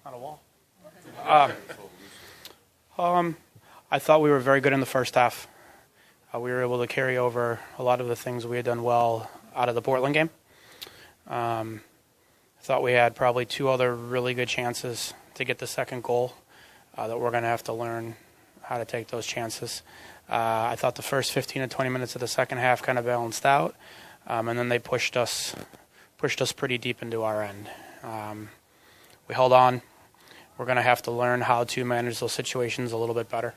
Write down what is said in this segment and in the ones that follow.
On a wall. I thought we were very good in the first half. We were able to carry over a lot of the things we had done well out of the Portland game. I thought we had probably two other really good chances to get the second goal that we're going to have to learn how to take those chances. I thought the first 15 to 20 minutes of the second half kind of balanced out, and then they pushed us pretty deep into our end. We held on. We're going to have to learn how to manage those situations a little bit better.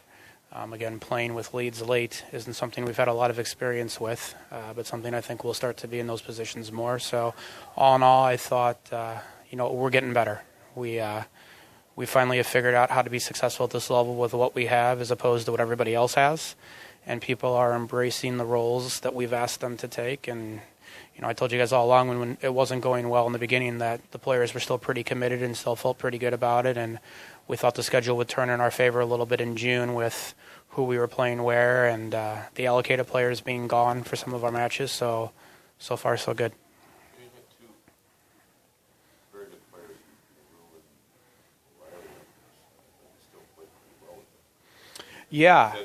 Again, playing with leads late isn't something we've had a lot of experience with, but something I think we'll start to be in those positions more. So all in all, I thought, we're getting better. We finally have figured out how to be successful at this level with what we have as opposed to what everybody else has. And people are embracing the roles that we've asked them to take. And, I told you guys all along when it wasn't going well in the beginning that the players were still pretty committed and still felt pretty good about it. And we thought the schedule would turn in our favor a little bit in June with who we were playing where and the allocated players being gone for some of our matches. So far, so good. Yeah.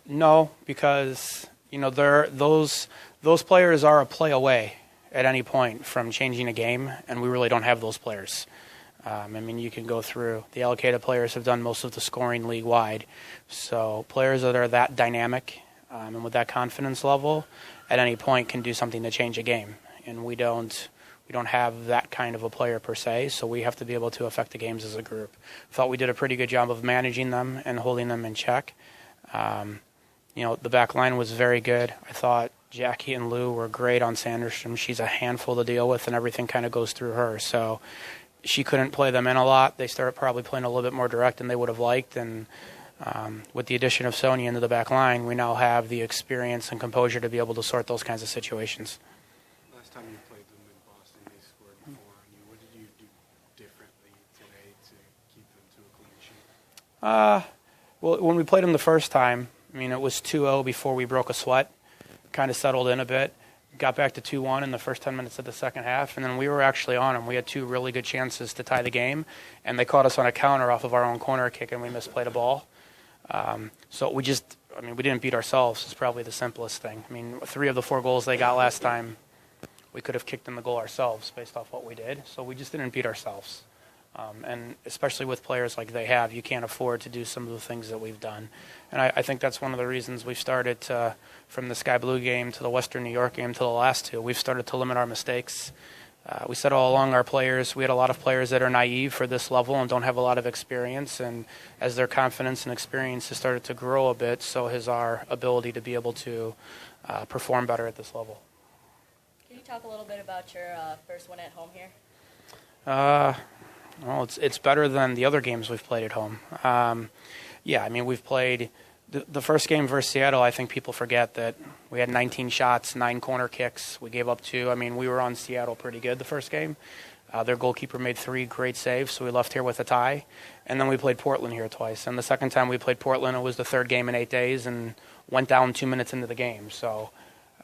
No, because those players are a play away at any point from changing a game, and we really don't have those players. You can go through. The allocated players have done most of the scoring league-wide. So players that are that dynamic and with that confidence level at any point can do something to change a game. And we don't have that kind of a player per se, so we have to be able to affect the games as a group. Thought we did a pretty good job of managing them and holding them in check. The back line was very good. I thought Jackie and Lou were great on Sanderstrom. She's a handful to deal with, and everything kind of goes through her. So she couldn't play them in a lot. They started probably playing a little bit more direct than they would have liked. And with the addition of Sonia into the back line, we now have the experience and composure to be able to sort those kinds of situations. Last time you played them in Boston, they scored 4 on you. What did you do differently today to keep them to a clean sheet? Well, when we played them the first time, it was 2-0 before we broke a sweat. Kind of settled in a bit. Got back to 2-1 in the first 10 minutes of the second half, and then we were actually on them. We had 2 really good chances to tie the game, and they caught us on a counter off of our own corner kick, and we misplayed a ball. So we didn't beat ourselves. It's probably the simplest thing. 3 of the 4 goals they got last time, we could have kicked in the goal ourselves based off what we did. So we just didn't beat ourselves. And especially with players like they have, you can't afford to do some of the things that we've done. And I think that's one of the reasons we've started to, from the Sky Blue game to the Western New York game to the last 2, we've started to limit our mistakes. We said all along our players, we had a lot of players that are naive for this level and don't have a lot of experience. And as their confidence and experience has started to grow a bit, so has our ability to be able to perform better at this level. Can you talk a little bit about your first win at home here? Well, it's better than the other games we've played at home. We've played the first game versus Seattle. I think people forget that we had 19 shots, 9 corner kicks. We gave up 2. We were on Seattle pretty good the first game. Their goalkeeper made 3 great saves, so we left here with a tie. And then we played Portland here twice. And the second time we played Portland, it was the 3rd game in 8 days and went down 2 minutes into the game. So,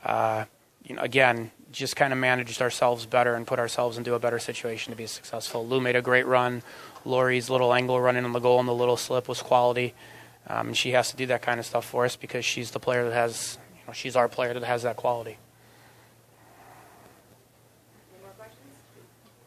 again, just kind of managed ourselves better and put ourselves into a better situation to be successful. Lou made a great run. Lori's little angle running on the goal and the little slip was quality. And she has to do that kind of stuff for us because she's the player that has, she's our player that has that quality.